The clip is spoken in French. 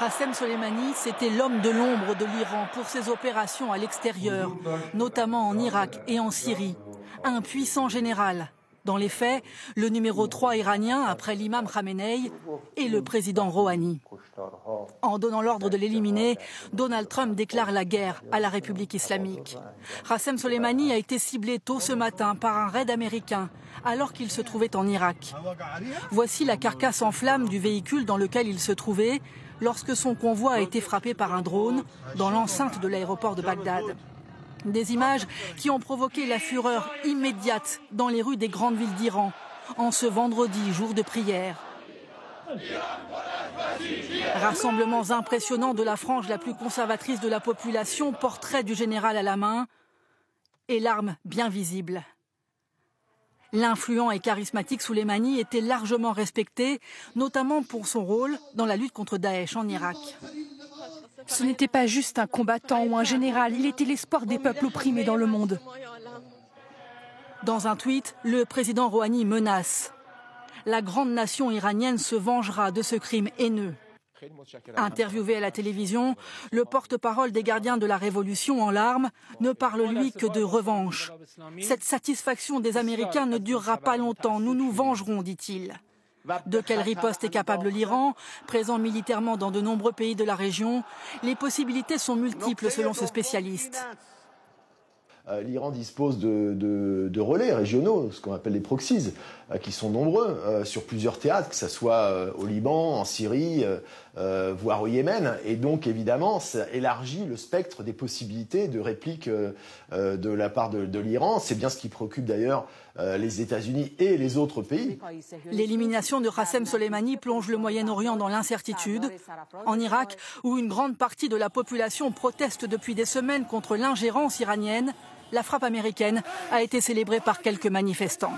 Qassem Soleimani, c'était l'homme de l'ombre de l'Iran pour ses opérations à l'extérieur, notamment en Irak et en Syrie. Un puissant général. Dans les faits, le numéro 3 iranien, après l'imam Khamenei, et le président Rouhani. En donnant l'ordre de l'éliminer, Donald Trump déclare la guerre à la République islamique. Qassem Soleimani a été ciblé tôt ce matin par un raid américain, alors qu'il se trouvait en Irak. Voici la carcasse en flammes du véhicule dans lequel il se trouvait, lorsque son convoi a été frappé par un drone dans l'enceinte de l'aéroport de Bagdad. Des images qui ont provoqué la fureur immédiate dans les rues des grandes villes d'Iran, en ce vendredi, jour de prière. Rassemblements impressionnants de la frange la plus conservatrice de la population, portrait du général à la main et l'arme bien visible. L'influent et charismatique Soleimani était largement respecté, notamment pour son rôle dans la lutte contre Daesh en Irak. Ce n'était pas juste un combattant ou un général, il était l'espoir des peuples opprimés dans le monde. Dans un tweet, le président Rouhani menace. La grande nation iranienne se vengera de ce crime haineux. Interviewé à la télévision, le porte-parole des gardiens de la révolution en larmes ne parle lui que de revanche. Cette satisfaction des Américains ne durera pas longtemps, nous nous vengerons, dit-il. De quelle riposte est capable l'Iran, présent militairement dans de nombreux pays de la région? Les possibilités sont multiples selon ce spécialiste. L'Iran dispose de relais régionaux, ce qu'on appelle les proxies, qui sont nombreux sur plusieurs théâtres, que ce soit au Liban, en Syrie, voire au Yémen. Et donc, évidemment, ça élargit le spectre des possibilités de réplique de la part de l'Iran. C'est bien ce qui préoccupe d'ailleurs les États-Unis et les autres pays. L'élimination de Qassem Soleimani plonge le Moyen-Orient dans l'incertitude. En Irak, où une grande partie de la population proteste depuis des semaines contre l'ingérence iranienne, la frappe américaine a été célébrée par quelques manifestants.